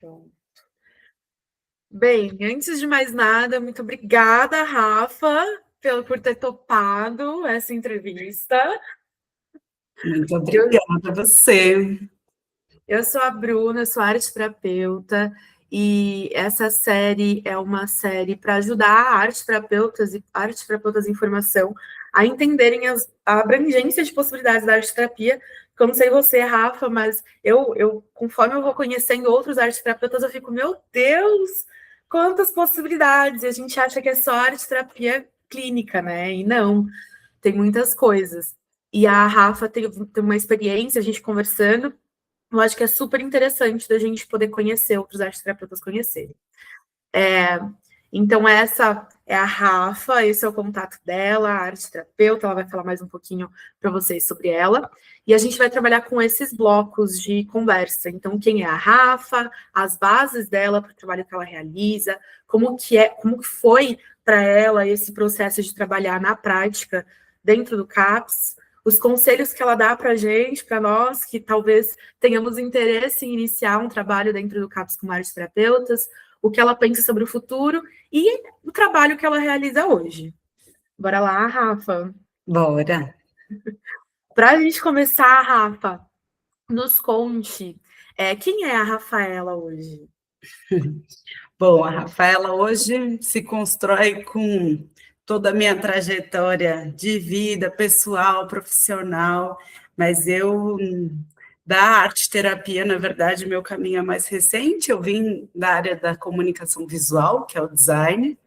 Pronto. Bem, antes de mais nada, muito obrigada, Rafa, por ter topado essa entrevista. Muito Eu, obrigada a você. eu sou a Bruna, sou arte terapeuta, e essa série é uma série para ajudar arte terapeutas em formação a entenderem a abrangência de possibilidades da arte terapia. Eu não sei você, Rafa, mas conforme eu vou conhecendo outros arte terapeutas, eu fico, meu Deus, quantas possibilidades! E a gente acha que é só arte terapia clínica, né? E não, tem muitas coisas. E a Rafa tem uma experiência, a gente conversando, eu acho que é super interessante da gente poder conhecer outros arteterapeutas conhecerem. Então, essa é a Rafa, esse é o contato dela, a arte terapeuta, ela vai falar mais um pouquinho para vocês sobre ela. E a gente vai trabalhar com esses blocos de conversa. Então, quem é a Rafa, as bases dela para o trabalho que ela realiza, como que foi para ela esse processo de trabalhar na prática dentro do CAPS, os conselhos que ela dá para a gente, para nós, que talvez tenhamos interesse em iniciar um trabalho dentro do CAPS com arte terapeutas, o que ela pensa sobre o futuro e o trabalho que ela realiza hoje. Bora lá, Rafa? Bora. Para a gente começar, Rafa, nos conte quem é a Rafaela hoje? Bom, a Rafaela hoje se constrói com toda a minha trajetória de vida pessoal, profissional, mas da arte terapia, na verdade, meu caminho é mais recente. Eu vim da área da comunicação visual, que é o design,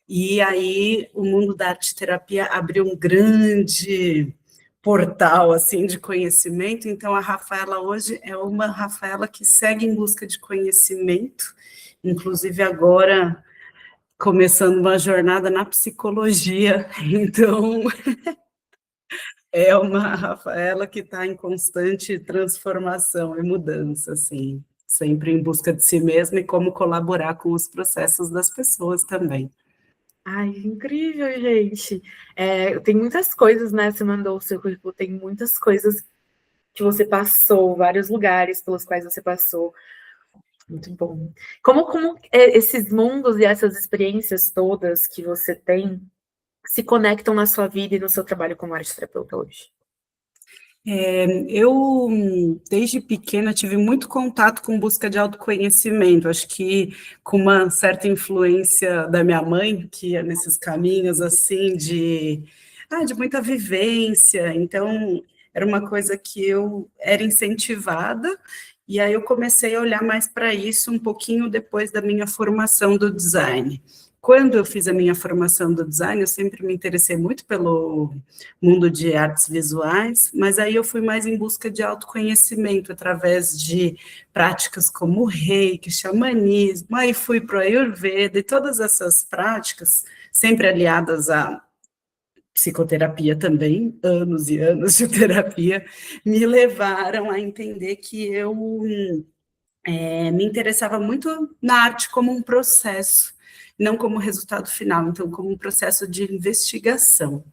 e aí o mundo da arte terapia abriu um grande portal assim de conhecimento. Então a Rafaela hoje é uma Rafaela que segue em busca de conhecimento, inclusive agora começando uma jornada na psicologia. Então é uma Rafaela que está em constante transformação e mudança, assim, sempre em busca de si mesma e como colaborar com os processos das pessoas também. Ai, incrível, gente. Tem muitas coisas, né? Você mandou o seu currículo, tem muitas coisas que você passou, vários lugares pelos quais você passou. Muito bom. Como esses mundos e essas experiências todas que você tem se conectam na sua vida e no seu trabalho como arte terapeuta hoje? Eu, desde pequena, tive muito contato com busca de autoconhecimento, acho que com uma certa influência da minha mãe, que ia nesses caminhos, assim, de muita vivência, então era uma coisa que eu era incentivada, e aí eu comecei a olhar mais para isso um pouquinho depois da minha formação do design. Quando eu fiz a minha formação do design, eu sempre me interessei muito pelo mundo de artes visuais, mas aí eu fui mais em busca de autoconhecimento através de práticas como reiki, xamanismo, aí fui para o Ayurveda e todas essas práticas, sempre aliadas à psicoterapia também, anos e anos de terapia, me levaram a entender que eu me interessava muito na arte como um processo, não como resultado final, então como um processo de investigação.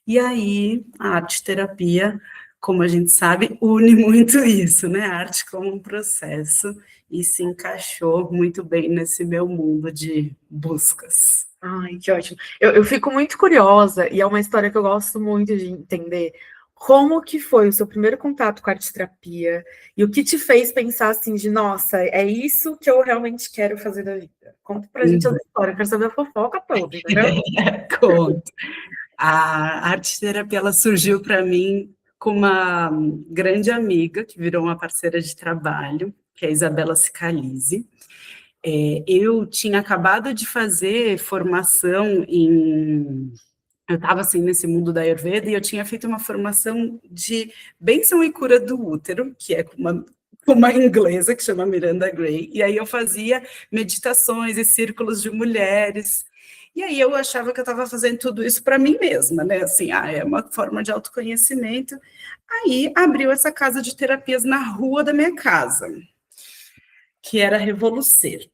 E aí, a arte-terapia, como a gente sabe, une muito isso, né? A arte como um processo, e se encaixou muito bem nesse meu mundo de buscas. Ai, que ótimo. Eu fico muito curiosa, e é uma história que eu gosto muito de entender. Como que foi o seu primeiro contato com a arte terapia e o que te fez pensar assim de, nossa, é isso que eu realmente quero fazer da vida? Conta pra gente essa história, eu quero saber a fofoca toda, entendeu? Conto. A arte-terapia ela surgiu para mim com uma grande amiga, que virou uma parceira de trabalho, que é a Isabela Cicalisi. Eu tinha acabado de fazer formação em... Eu estava assim nesse mundo da Ayurveda e eu tinha feito uma formação de bênção e cura do útero, que é com uma inglesa que chama Miranda Gray, e aí eu fazia meditações e círculos de mulheres, e aí eu achava que eu estava fazendo tudo isso para mim mesma, né? Assim, é uma forma de autoconhecimento. Aí abriu essa casa de terapias na rua da minha casa, que era Revolucer.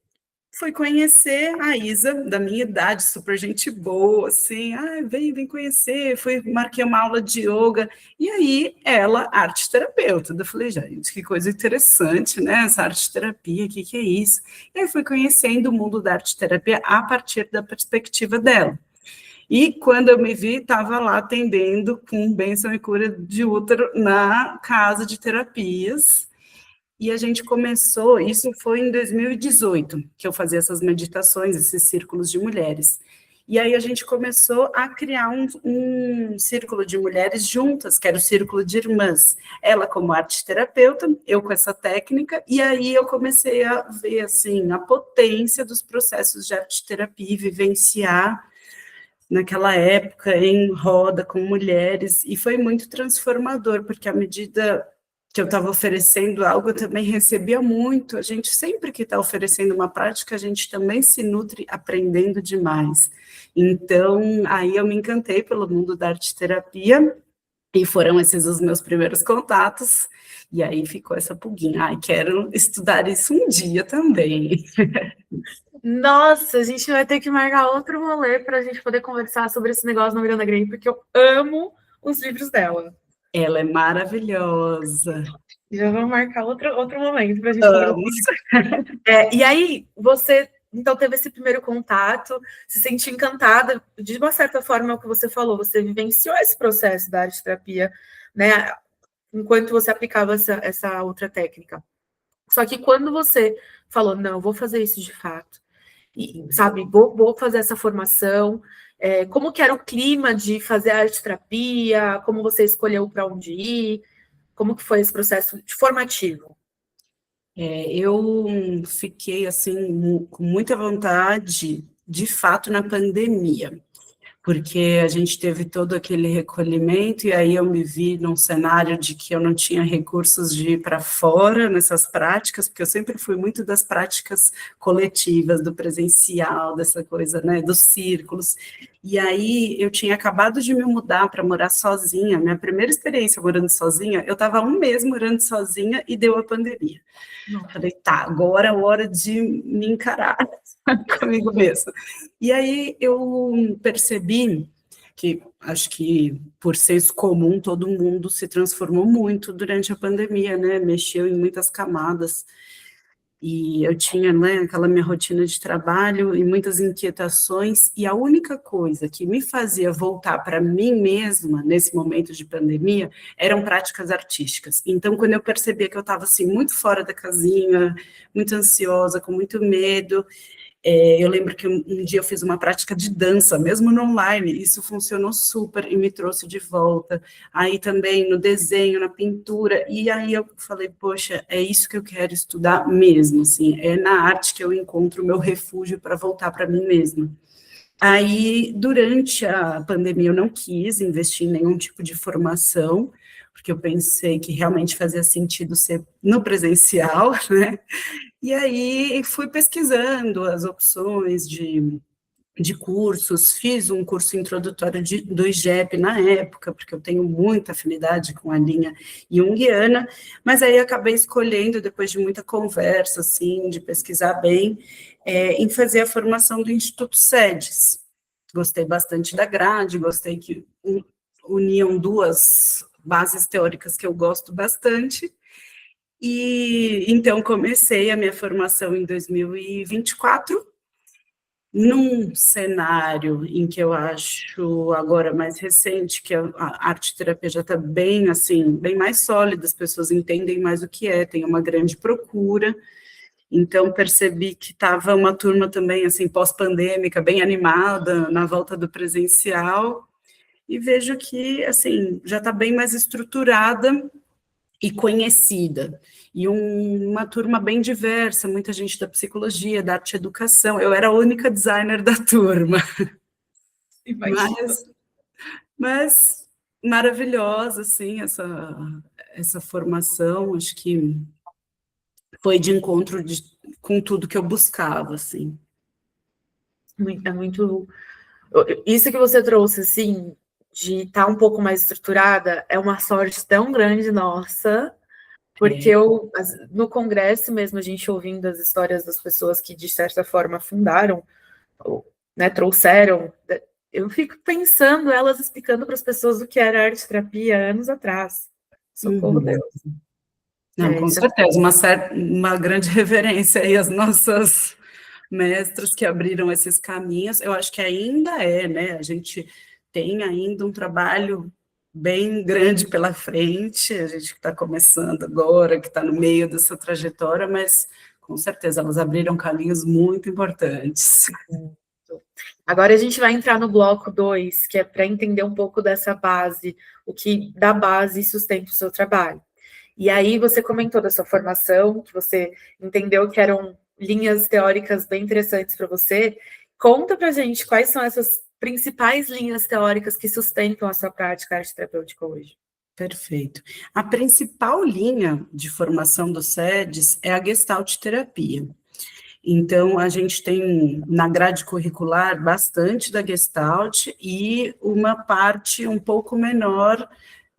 fui conhecer a Isa, da minha idade, super gente boa, assim, vem conhecer, marquei uma aula de yoga, e aí ela, arte terapeuta, eu falei, gente, que coisa interessante, né, essa arte terapia, o que é isso? E aí fui conhecendo o mundo da arte terapia a partir da perspectiva dela. E quando eu me vi, estava lá atendendo com bênção e cura de útero na casa de terapias. E a gente começou, isso foi em 2018, que eu fazia essas meditações, esses círculos de mulheres. E aí a gente começou a criar um círculo de mulheres juntas, que era o círculo de irmãs. Ela como arte terapeuta, eu com essa técnica, e aí eu comecei a ver, assim, a potência dos processos de arte terapia, vivenciar naquela época em roda com mulheres, e foi muito transformador, porque à medida que eu estava oferecendo algo, eu também recebia muito. A gente sempre que está oferecendo uma prática, a gente também se nutre aprendendo demais. Então, aí eu me encantei pelo mundo da arte terapia, e foram esses os meus primeiros contatos, e aí ficou essa pulguinha. Quero estudar isso um dia também. Nossa, a gente vai ter que marcar outro rolê para a gente poder conversar sobre esse negócio da Miranda Gray, porque eu amo os livros dela. Ela é maravilhosa. Já vamos marcar outro momento para a gente conversar. E aí, você, então, teve esse primeiro contato, se sentiu encantada, de uma certa forma, é o que você falou, você vivenciou esse processo da arte terapia, né, enquanto você aplicava essa outra técnica. Só que quando você falou, não, vou fazer isso de fato, e, sabe, vou fazer essa formação, como que era o clima de fazer arte terapia, como você escolheu para onde ir, como que foi esse processo formativo? Eu fiquei, assim, com muita vontade, de fato, na pandemia, porque a gente teve todo aquele recolhimento, e aí eu me vi num cenário de que eu não tinha recursos de ir para fora nessas práticas, porque eu sempre fui muito das práticas coletivas, do presencial, dessa coisa, né, dos círculos, e aí eu tinha acabado de me mudar para morar sozinha, minha primeira experiência morando sozinha, eu estava 1 mês morando sozinha e deu a pandemia. Falei, tá, agora é hora de me encarar comigo mesma. E aí eu percebi que, acho que por senso comum, todo mundo se transformou muito durante a pandemia, né? Mexeu em muitas camadas. E eu tinha, né, aquela minha rotina de trabalho e muitas inquietações, e a única coisa que me fazia voltar para mim mesma nesse momento de pandemia eram práticas artísticas. Então, quando eu percebia que eu estava assim muito fora da casinha, muito ansiosa, com muito medo, eu lembro que um dia eu fiz uma prática de dança, mesmo no online, isso funcionou super e me trouxe de volta. Aí também no desenho, na pintura, e aí eu falei, poxa, é isso que eu quero estudar mesmo, assim, é na arte que eu encontro o meu refúgio para voltar para mim mesma. Aí, durante a pandemia, eu não quis investir em nenhum tipo de formação, porque eu pensei que realmente fazia sentido ser no presencial, né? E aí fui pesquisando as opções de cursos, fiz um curso introdutório do IGEP na época, porque eu tenho muita afinidade com a linha junguiana, mas aí acabei escolhendo, depois de muita conversa, assim, de pesquisar bem, em fazer a formação do Instituto SEDES. Gostei bastante da grade, gostei que uniam duas bases teóricas que eu gosto bastante, e então comecei a minha formação em 2024, num cenário em que eu acho agora mais recente, que a arte-terapia já está bem, assim, bem mais sólida, as pessoas entendem mais o que é, tem uma grande procura, então percebi que estava uma turma também, assim, pós-pandêmica, bem animada, na volta do presencial, e vejo que, assim, já está bem mais estruturada e conhecida, e uma turma bem diversa, muita gente da psicologia, da arte e educação, eu era a única designer da turma, mas maravilhosa, assim, essa formação, acho que foi de encontro com tudo que eu buscava, assim. É muito... Isso que você trouxe, assim, de estar um pouco mais estruturada, é uma sorte tão grande nossa, Porque no congresso mesmo, a gente ouvindo as histórias das pessoas que, de certa forma, fundaram, ou, né, trouxeram, eu fico pensando, elas explicando para as pessoas o que era arte-terapia anos atrás. Socorro, Deus. Não, com certeza, uma grande reverência aí às nossas mestras que abriram esses caminhos. Eu acho que ainda né? A gente tem ainda um trabalho bem grande pela frente, a gente que está começando agora, que está no meio dessa trajetória, mas com certeza elas abriram caminhos muito importantes. Agora a gente vai entrar no bloco 2, que é para entender um pouco dessa base, o que dá base e sustenta o seu trabalho. E aí você comentou da sua formação, que você entendeu que eram linhas teóricas bem interessantes para você. Conta para a gente quais são essas principais linhas teóricas que sustentam a sua prática arte-terapêutica hoje. Perfeito. A principal linha de formação do SEDES é a Gestalt terapia. Então, a gente tem na grade curricular bastante da Gestalt e uma parte um pouco menor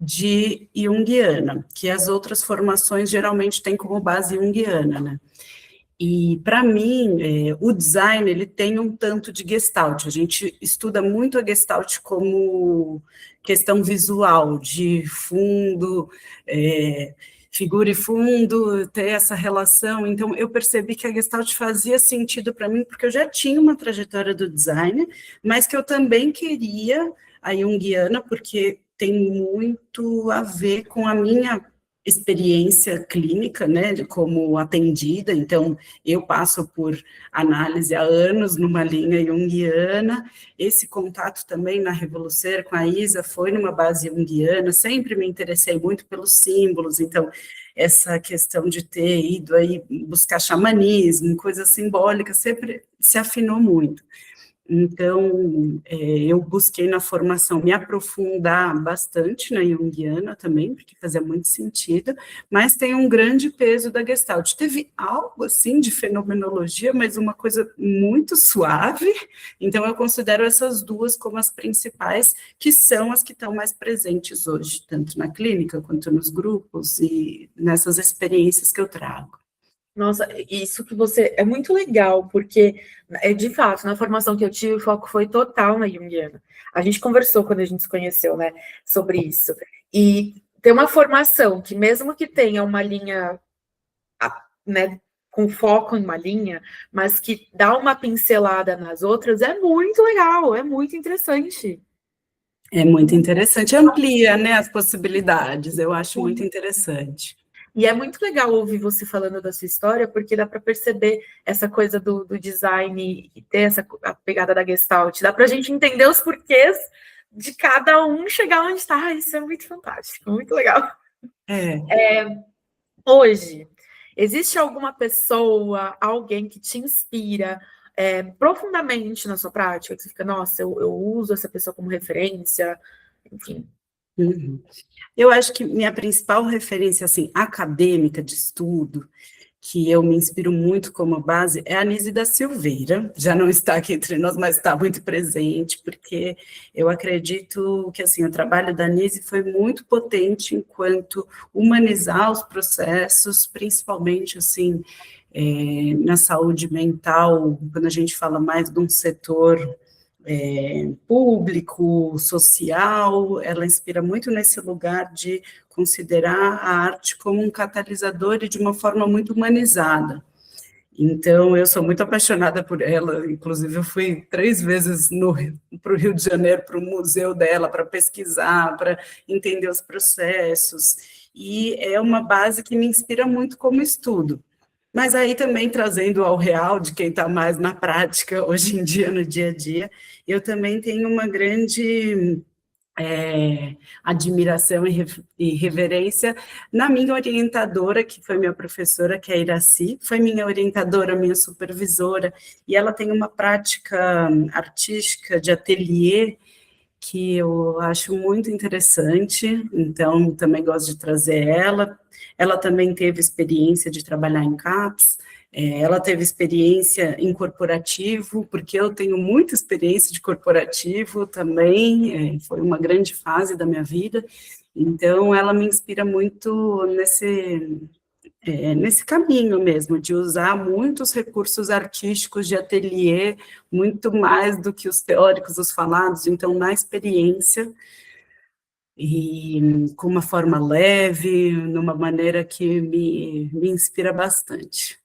de Jungiana, que as outras formações geralmente têm como base Jungiana, né? E, para mim, o design, ele tem um tanto de Gestalt. A gente estuda muito a Gestalt como questão visual, de fundo, figura e fundo, ter essa relação. Então, eu percebi que a Gestalt fazia sentido para mim, porque eu já tinha uma trajetória do design, mas que eu também queria a Jungiana, porque tem muito a ver com a minha experiência clínica, né, de como atendida. Então, eu passo por análise há anos numa linha junguiana, esse contato também na Revolucer com a Isa foi numa base junguiana, sempre me interessei muito pelos símbolos, então, essa questão de ter ido aí buscar xamanismo, coisas simbólicas, sempre se afinou muito. Então, eu busquei na formação me aprofundar bastante na Jungiana também, porque fazia muito sentido, mas tem um grande peso da Gestalt. Teve algo, assim, de fenomenologia, mas uma coisa muito suave, então eu considero essas duas como as principais, que são as que estão mais presentes hoje, tanto na clínica quanto nos grupos e nessas experiências que eu trago. Nossa, isso que você... É muito legal, porque, de fato, na formação que eu tive, o foco foi total na Jungiana. A gente conversou quando a gente se conheceu, né, sobre isso. E ter uma formação que, mesmo que tenha uma linha, né, com foco em uma linha, mas que dá uma pincelada nas outras, é muito legal, é muito interessante. É muito interessante, amplia, né, as possibilidades, eu acho muito interessante. E é muito legal ouvir você falando da sua história, porque dá para perceber essa coisa do design e ter a pegada da Gestalt. Dá para a gente entender os porquês de cada um chegar onde está. Isso é muito fantástico, muito legal. Hoje, existe alguma pessoa, alguém que te inspira profundamente na sua prática? Que você fica, nossa, eu uso essa pessoa como referência, enfim. Uhum. Eu acho que minha principal referência, assim, acadêmica de estudo, que eu me inspiro muito como base, é a Anísia da Silveira, já não está aqui entre nós, mas está muito presente, porque eu acredito que, assim, o trabalho da Anísia foi muito potente enquanto humanizar os processos, principalmente, assim, na saúde mental, quando a gente fala mais de um setor público, social, ela inspira muito nesse lugar de considerar a arte como um catalisador e de uma forma muito humanizada. Então, eu sou muito apaixonada por ela, inclusive eu fui 3 vezes para o Rio de Janeiro, para o museu dela, para pesquisar, para entender os processos, e é uma base que me inspira muito como estudo. Mas aí também trazendo ao real de quem está mais na prática, hoje em dia, no dia a dia, eu também tenho uma grande admiração e reverência na minha orientadora, que foi minha professora, que é a Iraci, foi minha orientadora, minha supervisora, e ela tem uma prática artística de ateliê que eu acho muito interessante, então também gosto de trazer ela. Ela também teve experiência de trabalhar em CAPS, ela teve experiência em corporativo, porque eu tenho muita experiência de corporativo também, foi uma grande fase da minha vida, Então, ela me inspira muito nesse caminho mesmo, de usar muitos recursos artísticos de ateliê, muito mais do que os teóricos, os falados, então, na experiência, e com uma forma leve, numa maneira que me inspira bastante.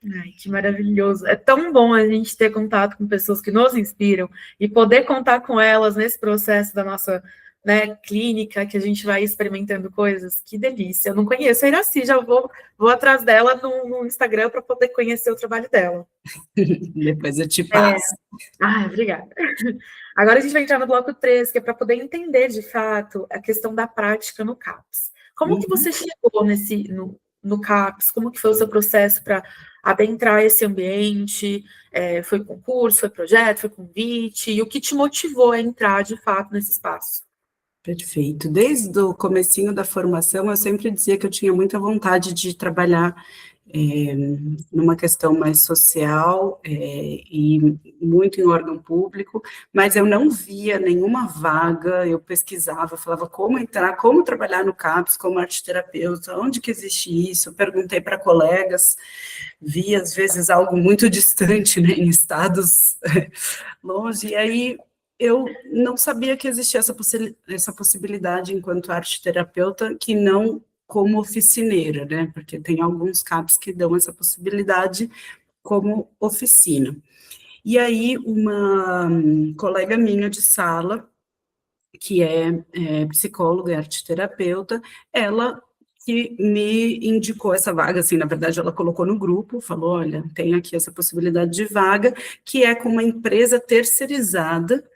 Ai, que maravilhoso. É tão bom a gente ter contato com pessoas que nos inspiram e poder contar com elas nesse processo da nossa, né, clínica, que a gente vai experimentando coisas. Que delícia. Eu não conheço a Iraci, já vou atrás dela no Instagram para poder conhecer o trabalho dela. Depois eu te É. passo. Obrigada. Agora a gente vai entrar no bloco 3, que é para poder entender, de fato, a questão da prática no CAPS. Como que você chegou no CAPS? Como que foi o seu processo para adentrar esse ambiente? Foi concurso, foi projeto, foi convite? E o que te motivou a entrar, de fato, nesse espaço? Perfeito. Desde o comecinho da formação, eu sempre dizia que eu tinha muita vontade de trabalhar numa questão mais social e muito em órgão público, mas eu não via nenhuma vaga, eu pesquisava, falava como entrar, como trabalhar no CAPS, como arteterapeuta, onde que existe isso, eu perguntei para colegas, vi às vezes algo muito distante, né, em estados longe, e aí eu não sabia que existia essa possibilidade enquanto arteterapeuta que não como oficineira, né? Porque tem alguns CAPs que dão essa possibilidade como oficina. E aí, uma colega minha de sala, que é psicóloga e arteterapeuta, ela que me indicou essa vaga, assim, na verdade, ela colocou no grupo, falou, olha, tem aqui essa possibilidade de vaga, que é com uma empresa terceirizada,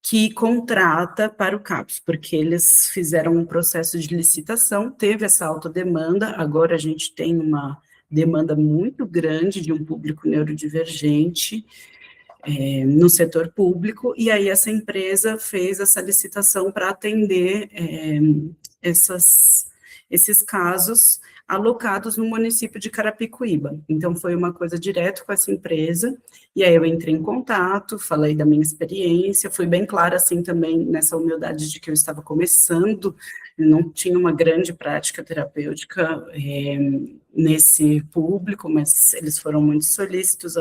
que contrata para o CAPS, porque eles fizeram um processo de licitação, teve essa alta demanda, agora a gente tem uma demanda muito grande de um público neurodivergente no setor público, e aí essa empresa fez essa licitação para atender esses casos alocados no município de Carapicuíba. Então, foi uma coisa direto com essa empresa, e aí eu entrei em contato, falei da minha experiência, fui bem clara, assim, também nessa humildade de que eu estava começando, não tinha uma grande prática terapêutica nesse público, mas eles foram muito solícitos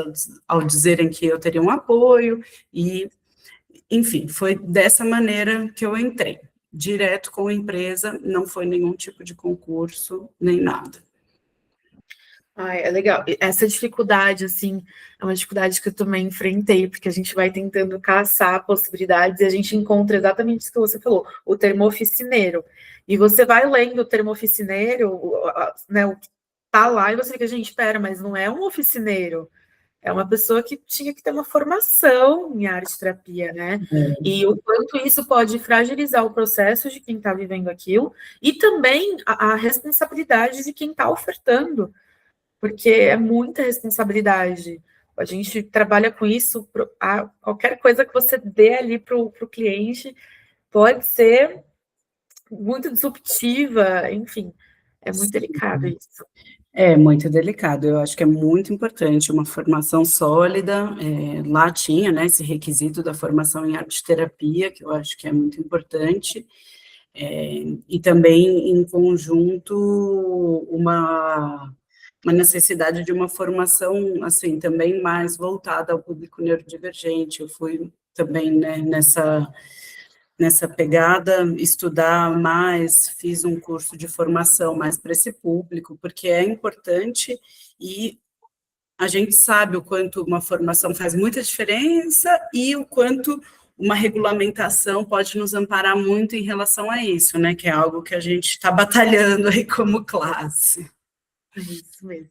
ao dizerem que eu teria um apoio, e, enfim, foi dessa maneira que eu entrei. Direto com a empresa, não foi nenhum tipo de concurso, nem nada. É legal. Essa dificuldade, assim, é uma dificuldade que eu também enfrentei, porque a gente vai tentando caçar possibilidades e a gente encontra exatamente isso que você falou, o termo oficineiro. E você vai lendo o termo oficineiro, né, o que tá lá, e você fica, gente, espera, mas não é um oficineiro. É uma pessoa que tinha que ter uma formação em arte terapia, né? E o quanto isso pode fragilizar o processo de quem está vivendo aquilo e também a responsabilidade de quem está ofertando, porque é muita responsabilidade. A gente trabalha com isso, qualquer coisa que você dê ali para o cliente pode ser muito disruptiva, enfim, é muito delicado isso. É muito delicado, eu acho que é muito importante uma formação sólida, lá tinha, né, esse requisito da formação em arte-terapia, que eu acho que é muito importante, e também, em conjunto, uma necessidade de uma formação, assim, também mais voltada ao público neurodivergente, eu fui também, né, nessa pegada, estudar mais, fiz um curso de formação mais para esse público, porque é importante e a gente sabe o quanto uma formação faz muita diferença e o quanto uma regulamentação pode nos amparar muito em relação a isso, né, que é algo que a gente está batalhando aí como classe. É isso mesmo.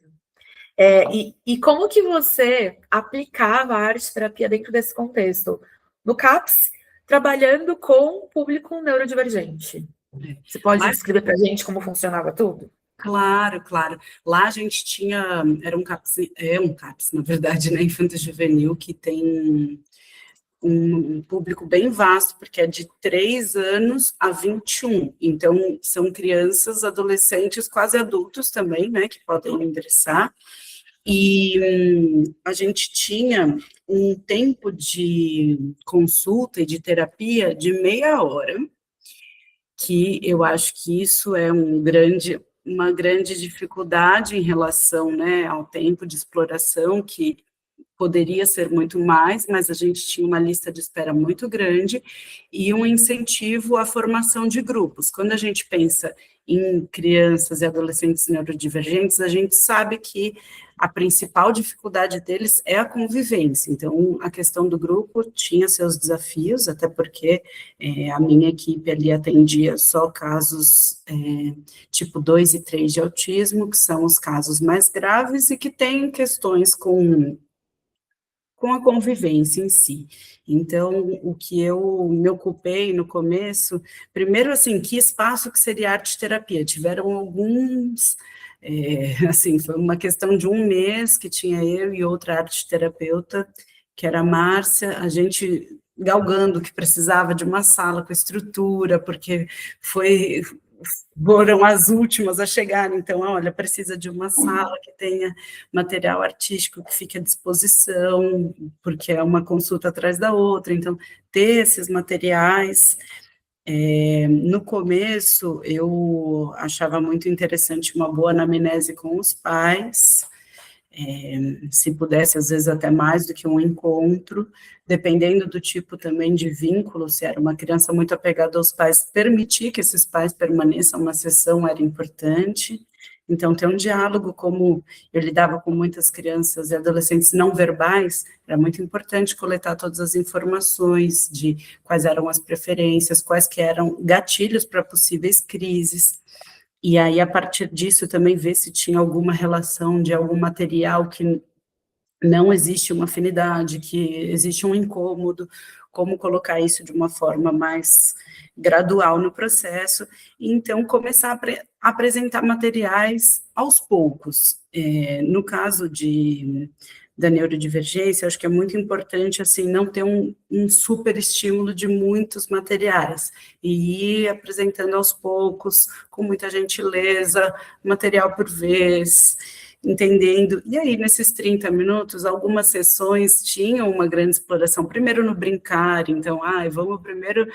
E como que você aplicava a arte-terapia dentro desse contexto? No CAPS, trabalhando com o público neurodivergente. Você pode descrever para a gente como funcionava tudo? Claro, claro. Lá a gente tinha, era um CAPS, na verdade, né, infanto juvenil, que tem um público bem vasto, porque é de 3 anos a 21. Então, são crianças, adolescentes, quase adultos também, né, que podem ingressar. E a gente tinha um tempo de consulta e de terapia de meia hora, que eu acho que isso é uma grande dificuldade em relação, né, ao tempo de exploração, que poderia ser muito mais, mas a gente tinha uma lista de espera muito grande e um incentivo à formação de grupos. Quando a gente pensa em crianças e adolescentes neurodivergentes, a gente sabe que a principal dificuldade deles é a convivência. Então, a questão do grupo tinha seus desafios, até porque a minha equipe ali atendia só casos tipo 2 e 3 de autismo, que são os casos mais graves e que têm questões com a convivência em si. Então, o que eu me ocupei no começo, primeiro, assim, que espaço que seria arte-terapia? Tiveram alguns, assim, foi uma questão de um mês que tinha eu e outra arte-terapeuta, que era a Márcia, a gente galgando que precisava de uma sala com estrutura, porque foram as últimas a chegar, então, olha, precisa de uma sala que tenha material artístico que fique à disposição, porque é uma consulta atrás da outra, então, ter esses materiais. No começo, eu achava muito interessante uma boa anamnese com os pais, se pudesse, às vezes, até mais do que um encontro, dependendo do tipo também de vínculo, se era uma criança muito apegada aos pais, permitir que esses pais permaneçam na sessão era importante. Então, ter um diálogo, como eu lidava com muitas crianças e adolescentes não verbais, era muito importante coletar todas as informações de quais eram as preferências, quais que eram gatilhos para possíveis crises. E aí, a partir disso, também ver se tinha alguma relação de algum material que não existe uma afinidade, que existe um incômodo, como colocar isso de uma forma mais gradual no processo, e então começar a apresentar materiais aos poucos. No caso da neurodivergência, acho que é muito importante, assim, não ter um super estímulo de muitos materiais, e ir apresentando aos poucos, com muita gentileza, material por vez, entendendo. E aí, nesses 30 minutos, algumas sessões tinham uma grande exploração, primeiro no brincar, então, vamos primeiro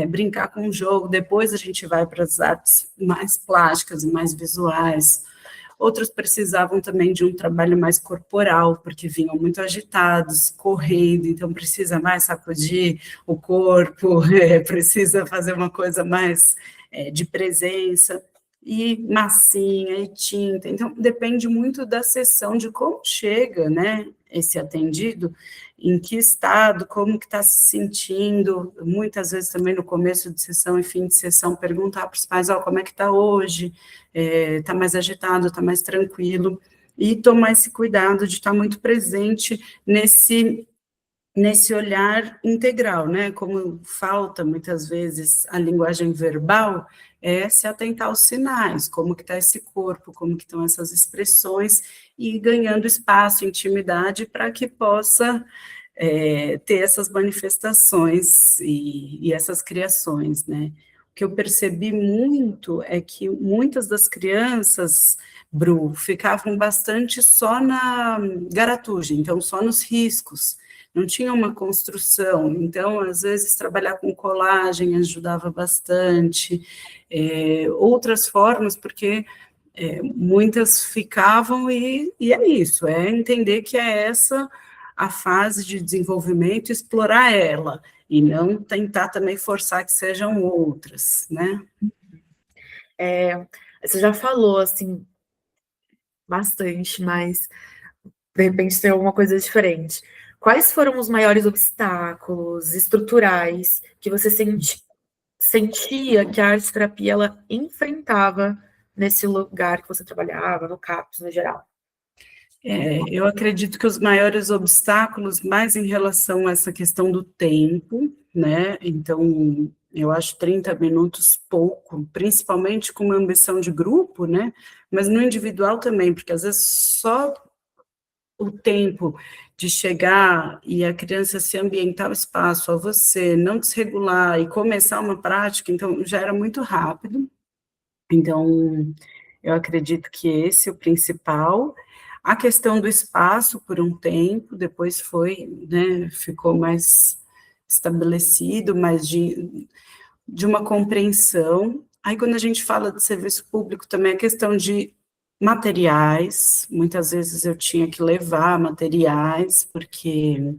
brincar com o jogo, depois a gente vai para as artes mais plásticas e mais visuais. Outros precisavam também de um trabalho mais corporal, porque vinham muito agitados, correndo, então precisa mais sacudir o corpo, precisa fazer uma coisa mais de presença, e massinha, e tinta, então depende muito da sessão, de como chega, né, esse atendido, em que estado, como que está se sentindo, muitas vezes também no começo de sessão e fim de sessão, perguntar para os pais, como é que está hoje, está mais agitado, está mais tranquilo, e tomar esse cuidado de estar muito presente nesse olhar integral, né, como falta muitas vezes a linguagem verbal, se atentar aos sinais, como que está esse corpo, como que estão essas expressões, e ganhando espaço, intimidade, para que possa ter essas manifestações e essas criações, né. O que eu percebi muito é que muitas das crianças, Bru, ficavam bastante só na garatugem, então só nos riscos, não tinha uma construção, então, às vezes, trabalhar com colagem ajudava bastante, outras formas, porque muitas ficavam e é isso, é entender que é essa a fase de desenvolvimento, explorar ela, e não tentar também forçar que sejam outras, né? Você já falou, assim, bastante, mas de repente tem alguma coisa diferente. Quais foram os maiores obstáculos estruturais que você sentia que a arte-terapia ela enfrentava nesse lugar que você trabalhava, no CAPS, no geral? Eu acredito que os maiores obstáculos, mais em relação a essa questão do tempo, né? Então, eu acho 30 minutos pouco, principalmente com uma ambição de grupo, né? Mas no individual também, porque às vezes só o tempo de chegar e a criança se ambientar o espaço a você, não desregular e começar uma prática, então já era muito rápido. Então, eu acredito que esse é o principal. A questão do espaço, por um tempo, depois foi, né, ficou mais estabelecido, mas de uma compreensão. Aí, quando a gente fala de serviço público, também é questão de materiais. Muitas vezes eu tinha que levar materiais, porque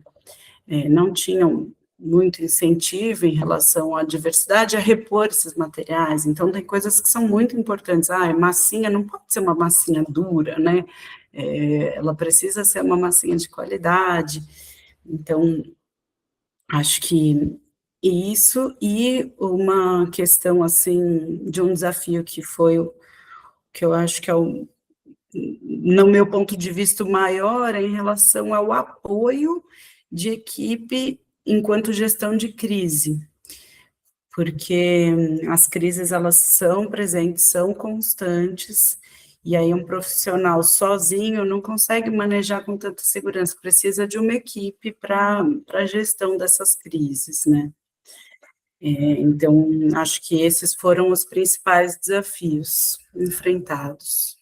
não tinham muito incentivo em relação à diversidade, a repor esses materiais. Então, tem coisas que são muito importantes. Massinha não pode ser uma massinha dura, né? Ela precisa ser uma massinha de qualidade. Então, acho que isso, e uma questão, assim, de um desafio que foi o que eu acho que é o, no meu ponto de vista, o maior em relação ao apoio de equipe enquanto gestão de crise, porque as crises, elas são presentes, são constantes, e aí um profissional sozinho não consegue manejar com tanta segurança, precisa de uma equipe para a gestão dessas crises, né? Então, acho que esses foram os principais desafios enfrentados.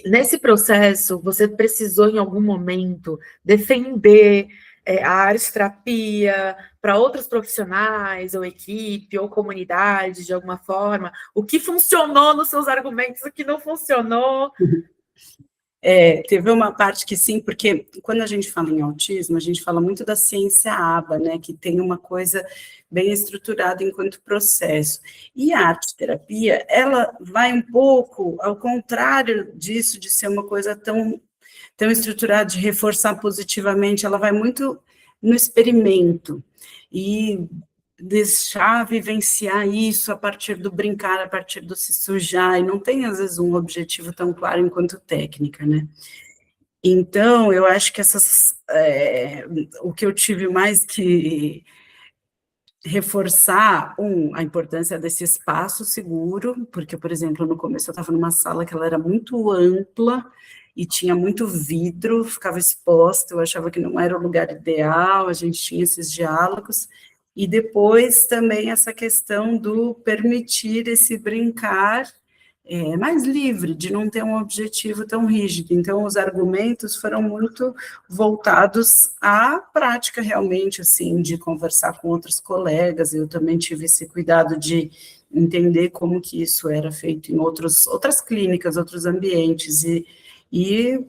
Nesse processo, você precisou, em algum momento, defender a arte-terapia para outros profissionais, ou equipe, ou comunidade, de alguma forma? O que funcionou nos seus argumentos, o que não funcionou? Teve uma parte que sim, porque quando a gente fala em autismo, a gente fala muito da ciência ABA, né, que tem uma coisa bem estruturada enquanto processo. E a arte-terapia, ela vai um pouco ao contrário disso, de ser uma coisa tão estruturada, de reforçar positivamente, ela vai muito no experimento, e deixar vivenciar isso a partir do brincar, a partir do se sujar, e não tem, às vezes, um objetivo tão claro enquanto técnica, né? Então, eu acho que o que eu tive mais que reforçar, a importância desse espaço seguro, porque, por exemplo, no começo eu estava numa sala que ela era muito ampla, e tinha muito vidro, ficava exposta, eu achava que não era o lugar ideal, a gente tinha esses diálogos, e depois também essa questão do permitir esse brincar mais livre, de não ter um objetivo tão rígido. Então, os argumentos foram muito voltados à prática, realmente, assim, de conversar com outros colegas. Eu também tive esse cuidado de entender como que isso era feito em outras clínicas, outros ambientes, e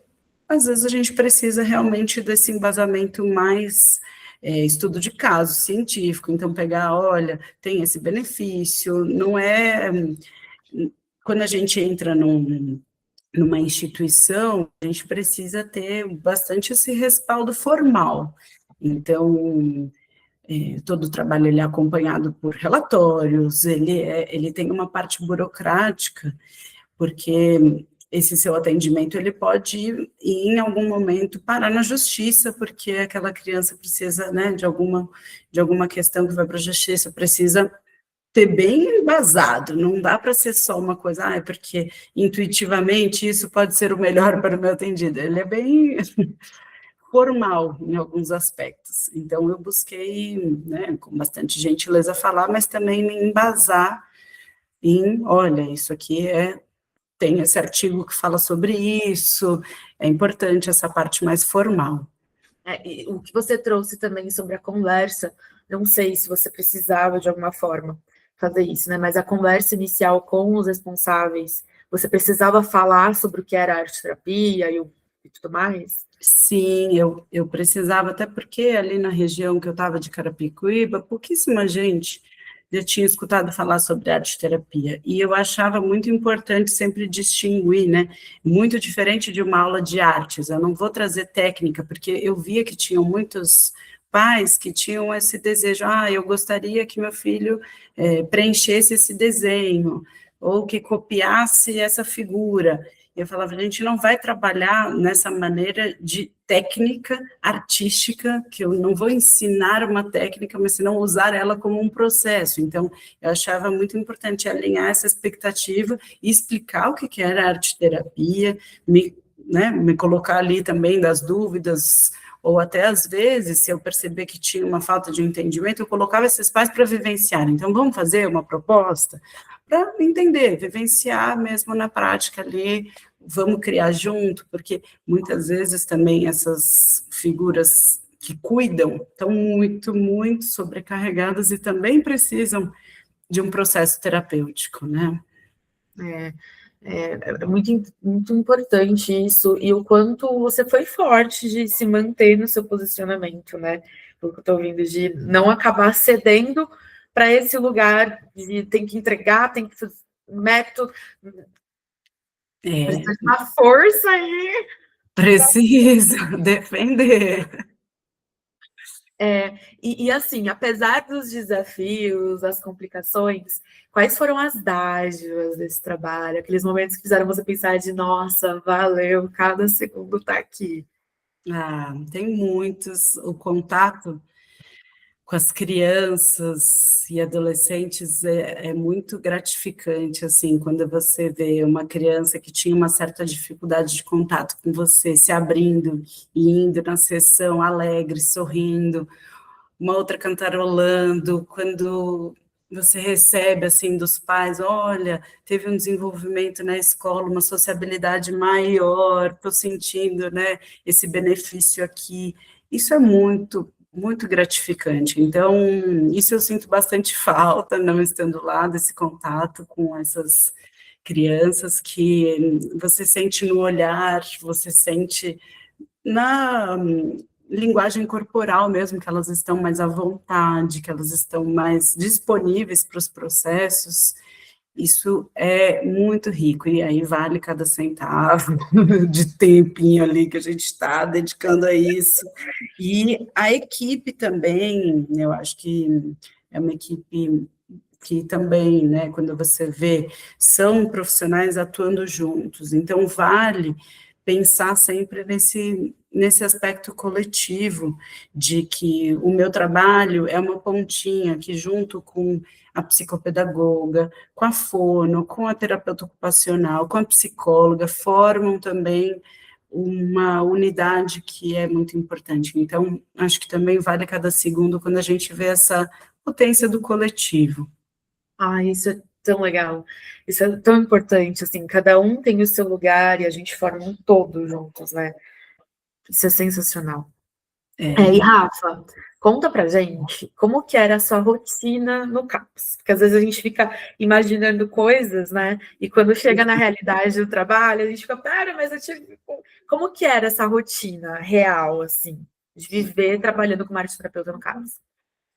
às vezes a gente precisa realmente desse embasamento mais estudo de caso científico, então pegar, olha, tem esse benefício, não é... Quando a gente entra numa instituição, a gente precisa ter bastante esse respaldo formal. Então, todo o trabalho ele é acompanhado por relatórios, ele tem uma parte burocrática, porque esse seu atendimento, ele pode, em algum momento, parar na justiça, porque aquela criança precisa, né, de alguma questão que vai para a justiça, precisa ter bem embasado, não dá para ser só uma coisa, porque intuitivamente isso pode ser o melhor para o meu atendido. Ele é bem formal em alguns aspectos. Então, eu busquei, né, com bastante gentileza falar, mas também me embasar em, olha, isso aqui tem esse artigo que fala sobre isso, é importante essa parte mais formal. O que você trouxe também sobre a conversa, não sei se você precisava de alguma forma fazer isso, né? Mas a conversa inicial com os responsáveis, você precisava falar sobre o que era arte-terapia e tudo mais? Sim, eu precisava, até porque ali na região que eu estava de Carapicuíba, pouquíssima gente já tinha escutado falar sobre arte-terapia, e eu achava muito importante sempre distinguir, né, muito diferente de uma aula de artes, eu não vou trazer técnica, porque eu via que tinham muitos pais que tinham esse desejo, eu gostaria que meu filho preenchesse esse desenho, ou que copiasse essa figura. Eu falava, a gente não vai trabalhar nessa maneira de técnica artística, que eu não vou ensinar uma técnica, mas senão usar ela como um processo. Então, eu achava muito importante alinhar essa expectativa e explicar o que era arte-terapia, me colocar ali também das dúvidas, ou até às vezes, se eu perceber que tinha uma falta de entendimento, eu colocava esses pais para vivenciar. Então, vamos fazer uma proposta? Para entender, vivenciar mesmo na prática ali, vamos criar junto, porque muitas vezes também essas figuras que cuidam estão muito, muito sobrecarregadas e também precisam de um processo terapêutico, né? É muito importante isso, e o quanto você foi forte de se manter no seu posicionamento, né? Pelo que eu tô ouvindo, de não acabar cedendo para esse lugar de tem que entregar, tem que fazer método, precisa de uma força aí. Precisa defender. E assim, apesar dos desafios, das complicações, quais foram as dádivas desse trabalho? Aqueles momentos que fizeram você pensar de, nossa, valeu, cada segundo tá aqui. Tem muitos. O contato com as crianças e adolescentes é muito gratificante, assim, quando você vê uma criança que tinha uma certa dificuldade de contato com você, se abrindo e indo na sessão alegre, sorrindo, uma outra cantarolando, quando você recebe, assim, dos pais, olha, teve um desenvolvimento na escola, uma sociabilidade maior, estou sentindo, né, esse benefício aqui, isso é muito gratificante. Então, isso eu sinto bastante falta, não estando lá, desse contato com essas crianças que você sente no olhar, você sente na linguagem corporal mesmo, que elas estão mais à vontade, que elas estão mais disponíveis para os processos, isso é muito rico, e aí vale cada centavo de tempinho ali que a gente está dedicando a isso. E a equipe também, eu acho que é uma equipe que também, né, quando você vê, são profissionais atuando juntos, então vale pensar sempre nesse aspecto coletivo, de que o meu trabalho é uma pontinha que, junto com a psicopedagoga, com a fono, com a terapeuta ocupacional, com a psicóloga, formam também uma unidade que é muito importante. Então, acho que também vale cada segundo quando a gente vê essa potência do coletivo. Isso é tão legal. Isso é tão importante, assim, cada um tem o seu lugar e a gente forma um todo juntos, né? Isso é sensacional. E Rafa, conta pra gente como que era a sua rotina no CAPS, porque às vezes a gente fica imaginando coisas, né? E quando chega na realidade do trabalho, a gente fica, pera, mas eu tive... Como que era essa rotina real, assim, de viver trabalhando como arte terapeuta no CAPS?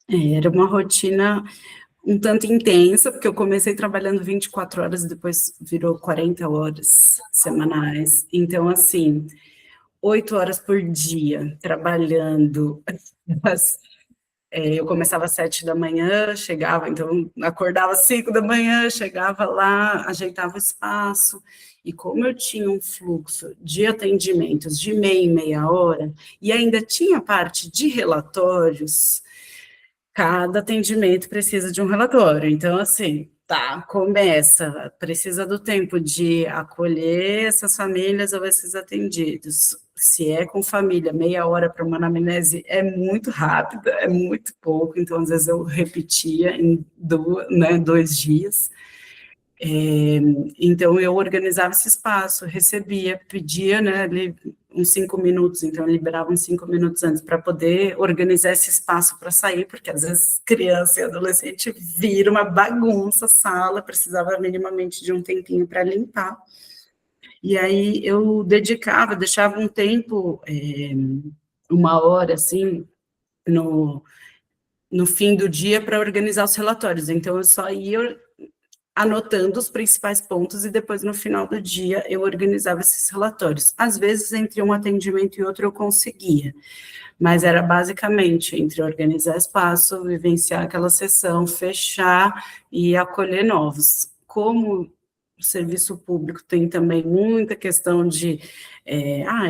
Era uma rotina um tanto intensa, porque eu comecei trabalhando 24 horas e depois virou 40 horas semanais. Então, assim, 8 horas por dia trabalhando. Eu começava às 7 da manhã, chegava, então acordava às 5 da manhã, chegava lá, ajeitava o espaço, e como eu tinha um fluxo de atendimentos de meia em meia hora, e ainda tinha parte de relatórios, cada atendimento precisa de um relatório. Então, assim, precisa do tempo de acolher essas famílias ou esses atendidos. Se é com família, meia hora para uma anamnese é muito rápida, é muito pouco, então, às vezes, eu repetia em 2 dias. Então, eu organizava esse espaço, recebia, pedia, né, uns 5 minutos, então eu liberava uns 5 minutos antes para poder organizar esse espaço para sair, porque às vezes criança e adolescente vira uma bagunça a sala, precisava minimamente de um tempinho para limpar. E aí eu deixava um tempo, 1 hora, assim, no fim do dia para organizar os relatórios, então eu só ia anotando os principais pontos e depois, no final do dia, eu organizava esses relatórios. Às vezes, entre um atendimento e outro, eu conseguia, mas era basicamente entre organizar espaço, vivenciar aquela sessão, fechar e acolher novos. Como o serviço público tem também muita questão de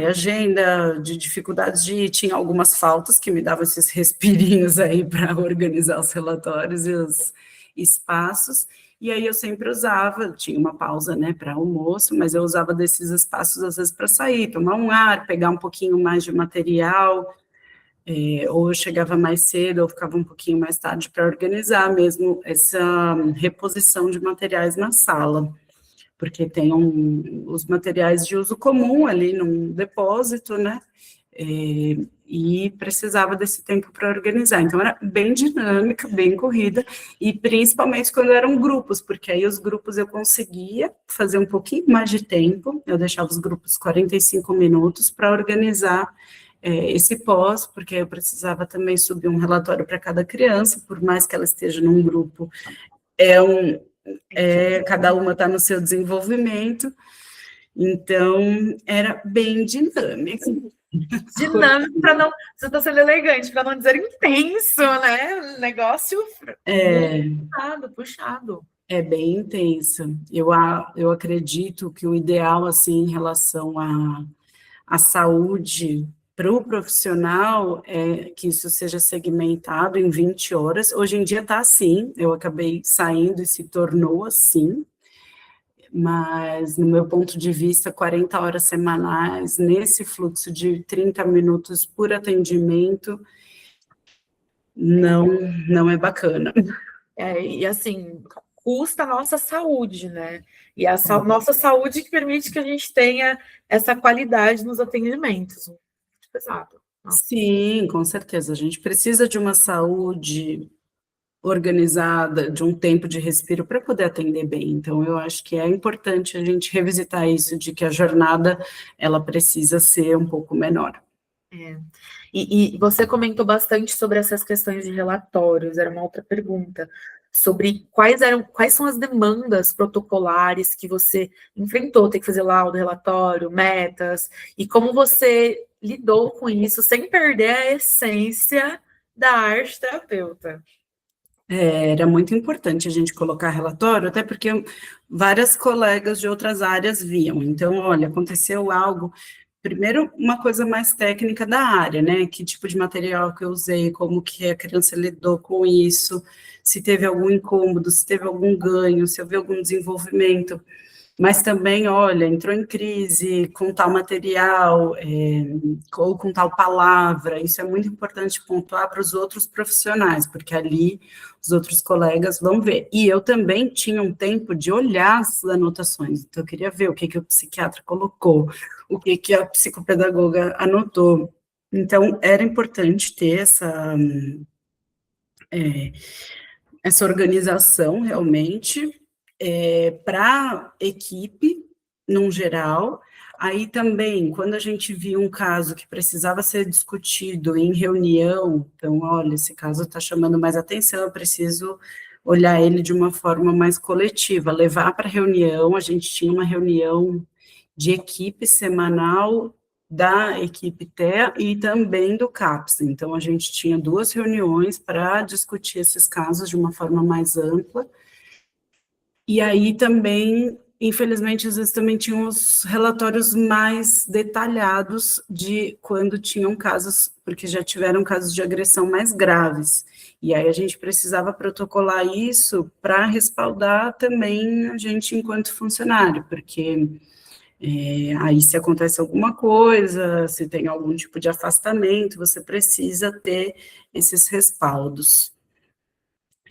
agenda, de dificuldades tinha algumas faltas que me davam esses respirinhos aí para organizar os relatórios e os espaços, e aí eu sempre usava, tinha uma pausa, né, para almoço, mas eu usava desses espaços, às vezes, para sair, tomar um ar, pegar um pouquinho mais de material, ou eu chegava mais cedo, ou ficava um pouquinho mais tarde para organizar mesmo essa reposição de materiais na sala, porque tem os materiais de uso comum ali num depósito, né, e precisava desse tempo para organizar. Então, era bem dinâmica, bem corrida, e principalmente quando eram grupos, porque aí os grupos eu conseguia fazer um pouquinho mais de tempo, eu deixava os grupos 45 minutos para organizar esse pós, porque eu precisava também subir um relatório para cada criança, por mais que ela esteja num grupo, cada uma está no seu desenvolvimento, então era bem dinâmico. Dinâmico para não. Você está sendo elegante, para não dizer intenso, né? Negócio puxado, puxado. É bem intenso. Eu acredito que o ideal, assim, em relação à saúde para o profissional é que isso seja segmentado em 20 horas. Hoje em dia está assim, eu acabei saindo e se tornou assim, mas, no meu ponto de vista, 40 horas semanais, nesse fluxo de 30 minutos por atendimento, não é bacana. E assim, custa a nossa saúde, né? E a nossa saúde que permite que a gente tenha essa qualidade nos atendimentos. Muito pesado. Nossa. Sim, com certeza. A gente precisa de uma saúde organizada, de um tempo de respiro para poder atender bem. Então, eu acho que é importante a gente revisitar isso, de que a jornada, ela precisa ser um pouco menor. E você comentou bastante sobre essas questões de relatórios, era uma outra pergunta, sobre quais são as demandas protocolares que você enfrentou, ter que fazer laudo, relatório, metas, e como você lidou com isso sem perder a essência da arte terapeuta. Era muito importante a gente colocar relatório, até porque várias colegas de outras áreas viam. Então, olha, aconteceu algo. Primeiro, uma coisa mais técnica da área, né? Que tipo de material que eu usei, como que a criança lidou com isso, se teve algum incômodo, se teve algum ganho, se houve algum desenvolvimento. Mas também, olha, entrou em crise com tal material, ou com tal palavra, isso é muito importante pontuar para os outros profissionais, porque ali os outros colegas vão ver. E eu também tinha um tempo de olhar as anotações, então eu queria ver o que o psiquiatra colocou, o que a psicopedagoga anotou. Então, era importante ter essa organização, realmente, para a equipe, num geral. Aí também, quando a gente via um caso que precisava ser discutido em reunião, então, olha, esse caso está chamando mais atenção, eu preciso olhar ele de uma forma mais coletiva, levar para reunião, a gente tinha uma reunião de equipe semanal da equipe TEA e também do CAPS. Então, a gente tinha 2 reuniões para discutir esses casos de uma forma mais ampla. E aí também, infelizmente, às vezes também tinham os relatórios mais detalhados de quando tinham casos, porque já tiveram casos de agressão mais graves. E aí a gente precisava protocolar isso para respaldar também a gente enquanto funcionário, porque aí se acontece alguma coisa, se tem algum tipo de afastamento, você precisa ter esses respaldos.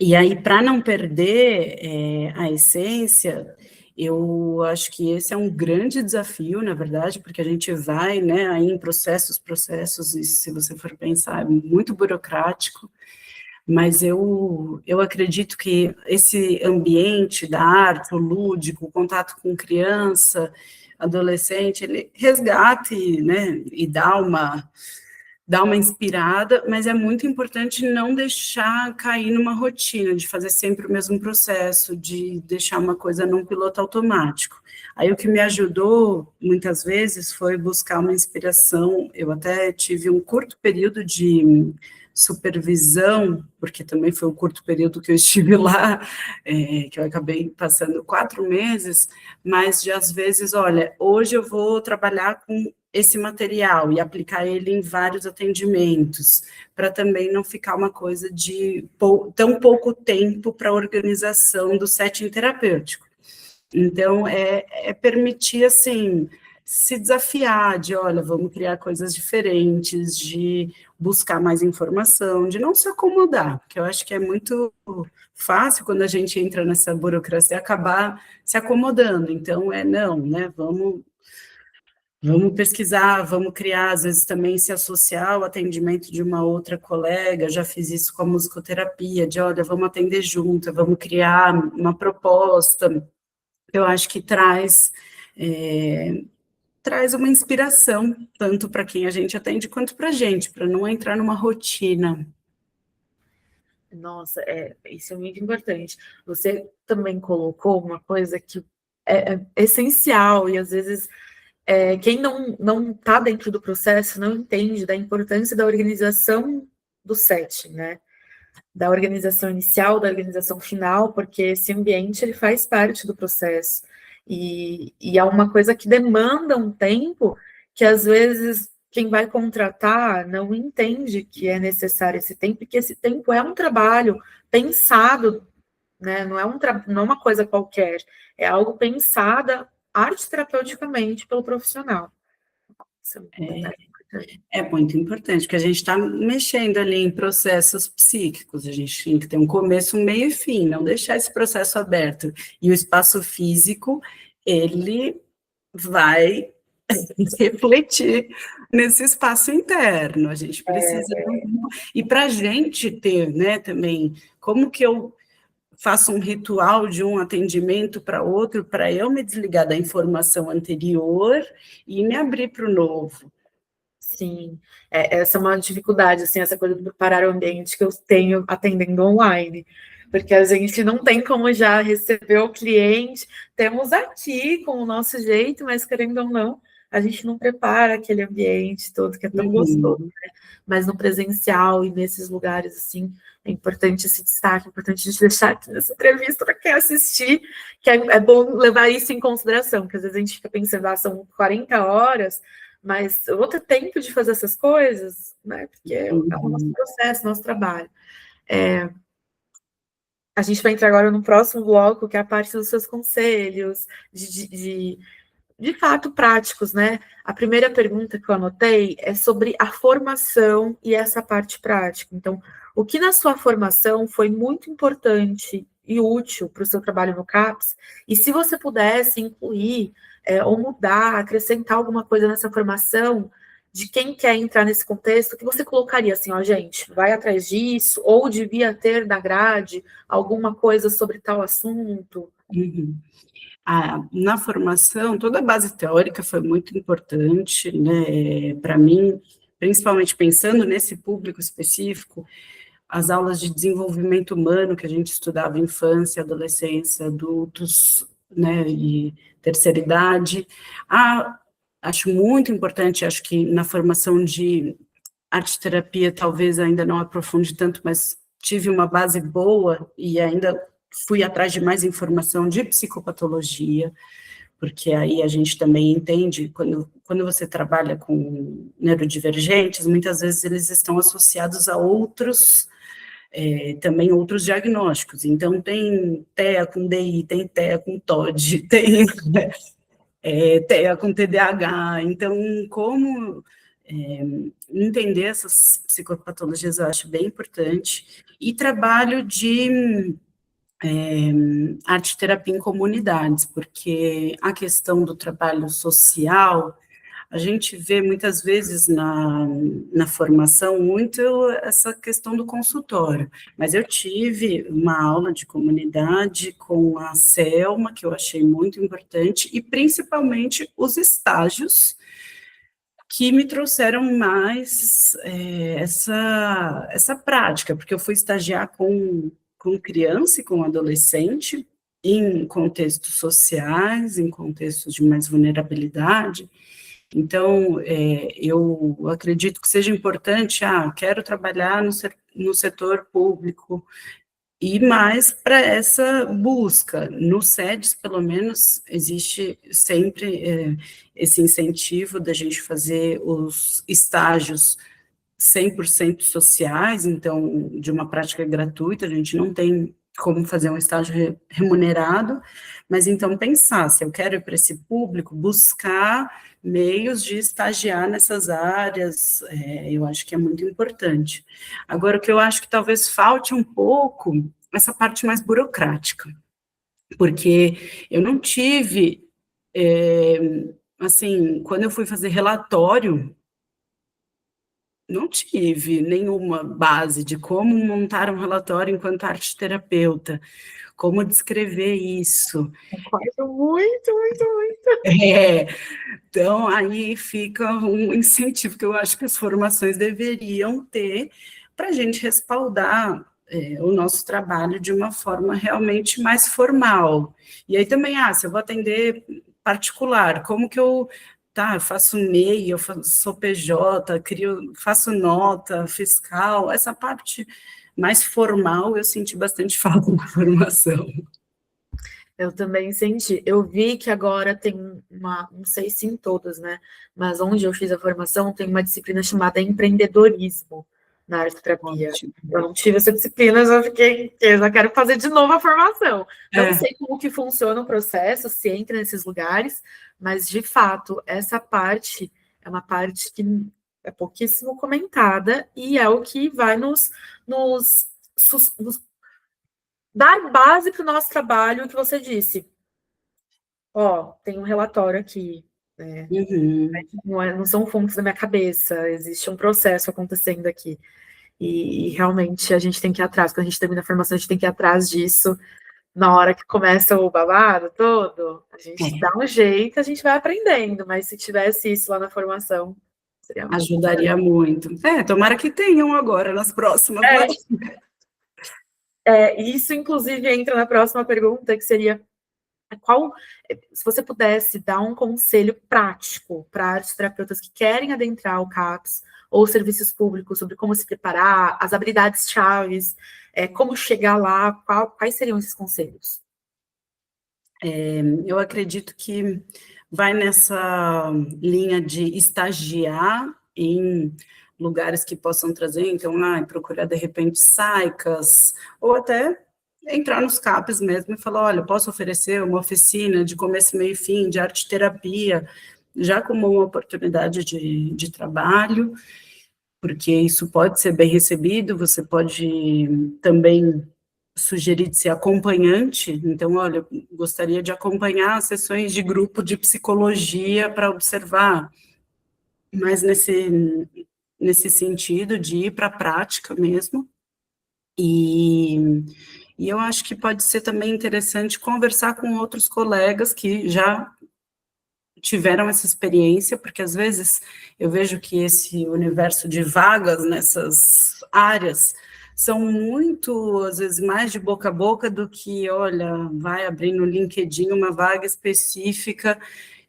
E aí, para não perder a essência, eu acho que esse é um grande desafio, na verdade, porque a gente vai, né, aí em processos, e se você for pensar, é muito burocrático, mas eu acredito que esse ambiente da arte, o lúdico, o contato com criança, adolescente, ele resgate, né, e dá uma inspirada, mas é muito importante não deixar cair numa rotina, de fazer sempre o mesmo processo, de deixar uma coisa num piloto automático. Aí o que me ajudou, muitas vezes, foi buscar uma inspiração. Eu até tive um curto período de supervisão, porque também foi um curto período que eu estive lá, que eu acabei passando 4 meses, mas de às vezes, olha, hoje eu vou trabalhar com esse material e aplicar ele em vários atendimentos, para também não ficar uma coisa de tão pouco tempo para a organização do setting terapêutico. Então, permitir, assim, se desafiar de, olha, vamos criar coisas diferentes, de buscar mais informação, de não se acomodar, que eu acho que é muito fácil quando a gente entra nessa burocracia acabar se acomodando. Então, não, né, vamos Vamos pesquisar, vamos criar, às vezes também se associar ao atendimento de uma outra colega, já fiz isso com a musicoterapia, de olha, vamos atender junto, vamos criar uma proposta. Eu acho que traz uma inspiração, tanto para quem a gente atende, quanto para a gente, para não entrar numa rotina. Nossa, isso é muito importante. Você também colocou uma coisa que é essencial, e às vezes quem não está dentro do processo não entende da importância da organização do setting, né? Da organização inicial, da organização final, porque esse ambiente ele faz parte do processo. E é uma coisa que demanda um tempo que às vezes quem vai contratar não entende que é necessário esse tempo, porque esse tempo é um trabalho pensado, né? Não é uma coisa qualquer, é algo pensada arte-terapeuticamente pelo profissional. Isso é um detalhe importante. É muito importante, porque a gente está mexendo ali em processos psíquicos, a gente tem que ter um começo, um meio e fim, não deixar esse processo aberto. E o espaço físico, ele vai refletir nesse espaço interno, a gente precisa e para a gente ter, né, também, como que eu faço um ritual de um atendimento para outro, para eu me desligar da informação anterior e me abrir para o novo. Sim, essa é uma dificuldade, assim, essa coisa de preparar o ambiente que eu tenho atendendo online, porque a gente não tem como já receber o cliente, temos aqui com o nosso jeito, mas querendo ou não, a gente não prepara aquele ambiente todo que é tão gostoso, né? Mas no presencial e nesses lugares, assim, é importante esse destaque, é importante a gente deixar aqui nessa entrevista para quem assistir, que é bom levar isso em consideração, porque às vezes a gente fica pensando, são 40 horas, mas eu vou ter tempo de fazer essas coisas, né? Porque é o nosso processo, nosso trabalho. A gente vai entrar agora no próximo bloco, que é a parte dos seus conselhos, de fato práticos, né? A primeira pergunta que eu anotei é sobre a formação e essa parte prática. Então, o que na sua formação foi muito importante e útil para o seu trabalho no CAPS, e se você pudesse incluir ou mudar, acrescentar alguma coisa nessa formação de quem quer entrar nesse contexto, que você colocaria assim, ó, gente, vai atrás disso, ou devia ter na grade alguma coisa sobre tal assunto? Na formação, toda a base teórica foi muito importante, né, para mim, principalmente pensando nesse público específico, as aulas de desenvolvimento humano que a gente estudava infância, adolescência, adultos, né, e terceira idade. Acho muito importante, acho que na formação de arte-terapia talvez ainda não aprofunde tanto, mas tive uma base boa e ainda fui atrás de mais informação de psicopatologia, porque aí a gente também entende, quando você trabalha com neurodivergentes, muitas vezes eles estão associados a outros, também outros diagnósticos, então tem TEA com DI, tem TEA com TOD, tem TEA com TDAH, então como entender essas psicopatologias eu acho bem importante, e trabalho de arte-terapia em comunidades, porque a questão do trabalho social, a gente vê muitas vezes na formação muito essa questão do consultório, mas eu tive uma aula de comunidade com a Selma, que eu achei muito importante, e principalmente os estágios que me trouxeram mais essa prática, porque eu fui estagiar com criança e com adolescente, em contextos sociais, em contextos de mais vulnerabilidade. Então, eu acredito que seja importante, quero trabalhar no setor público, e mais para essa busca. No SEDES, pelo menos, existe sempre esse incentivo da gente fazer os estágios 100% sociais, então, de uma prática gratuita, a gente não tem como fazer um estágio remunerado, mas então pensar, se eu quero ir para esse público, buscar meios de estagiar nessas áreas, eu acho que é muito importante. Agora, o que eu acho que talvez falte um pouco, essa parte mais burocrática, porque eu não tive assim, quando eu fui fazer relatório, não tive nenhuma base de como montar um relatório enquanto arte-terapeuta, como descrever isso. Concordo muito, muito, muito. É, então, aí fica um incentivo que eu acho que as formações deveriam ter para a gente respaldar o nosso trabalho de uma forma realmente mais formal. E aí também, se eu vou atender particular, como que eu faço MEI, sou PJ, faço nota fiscal, essa parte mais formal eu senti bastante falta na formação. Eu também senti. Eu vi que agora tem não sei se em todas, né? Mas onde eu fiz a formação tem uma disciplina chamada empreendedorismo na arte terapia. Ótimo. Eu não tive essa disciplina, eu já quero fazer de novo a formação. Não É. sei como que funciona o processo, se entra nesses lugares, mas de fato, essa parte é uma parte que é pouquíssimo comentada e é o que vai nos dar base para o nosso trabalho, o que você disse. Tem um relatório aqui, né? Uhum. Não são fontes da minha cabeça, existe um processo acontecendo aqui. E realmente a gente tem que ir atrás, quando a gente termina a formação, a gente tem que ir atrás disso. Na hora que começa o babado todo, a gente dá um jeito, a gente vai aprendendo, mas se tivesse isso lá na formação, seria muito Ajudaria muito. Tomara que tenham agora, nas próximas. isso, inclusive, entra na próxima pergunta, que seria se você pudesse dar um conselho prático para artes terapeutas que querem adentrar o CAPS ou serviços públicos sobre como se preparar, as habilidades chaves, como chegar lá, quais seriam esses conselhos? Eu acredito que vai nessa linha de estagiar em lugares que possam trazer, então, procurar, de repente, SAICAS, ou até entrar nos CAPs mesmo e falar, olha, posso oferecer uma oficina de começo, meio e fim, de arte-terapia, já como uma oportunidade de trabalho, porque isso pode ser bem recebido, você pode também sugerir de ser acompanhante, então, olha, gostaria de acompanhar sessões de grupo de psicologia para observar, mas nesse sentido de ir para a prática mesmo, e eu acho que pode ser também interessante conversar com outros colegas que já tiveram essa experiência, porque às vezes eu vejo que esse universo de vagas nessas áreas são muito, às vezes, mais de boca a boca do que, olha, vai abrir no LinkedIn uma vaga específica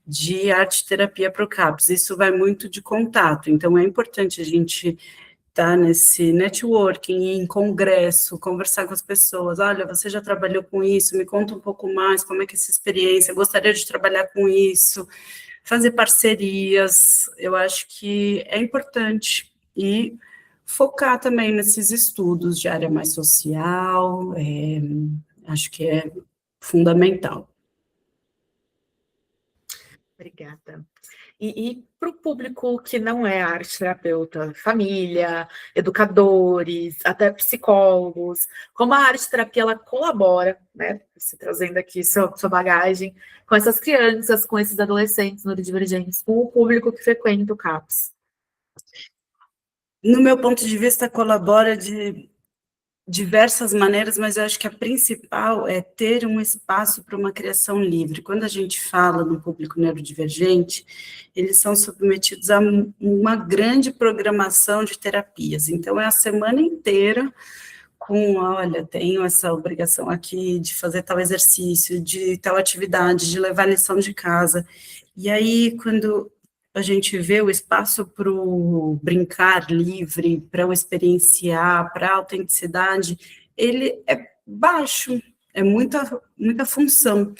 de arte-terapia para o CAPS. Isso vai muito de contato, então é importante a gente estar nesse networking, em congresso, conversar com as pessoas, olha, você já trabalhou com isso, me conta um pouco mais, como é que é essa experiência, gostaria de trabalhar com isso, fazer parcerias, eu acho que é importante, e focar também nesses estudos de área mais social, acho que é fundamental. Obrigada. E para o público que não é arte terapeuta, família, educadores, até psicólogos, como a arte terapia ela colabora, né? Você trazendo aqui sua bagagem com essas crianças, com esses adolescentes neurodivergentes, com o público que frequenta o CAPS. No meu ponto de vista, colabora de diversas maneiras, mas eu acho que a principal é ter um espaço para uma criação livre. Quando a gente fala no público neurodivergente, eles são submetidos a uma grande programação de terapias. Então, é a semana inteira com, olha, tenho essa obrigação aqui de fazer tal exercício, de tal atividade, de levar lição de casa. E aí, quando a gente vê o espaço para o brincar livre, para o experienciar, para a autenticidade, ele é baixo, é muita função.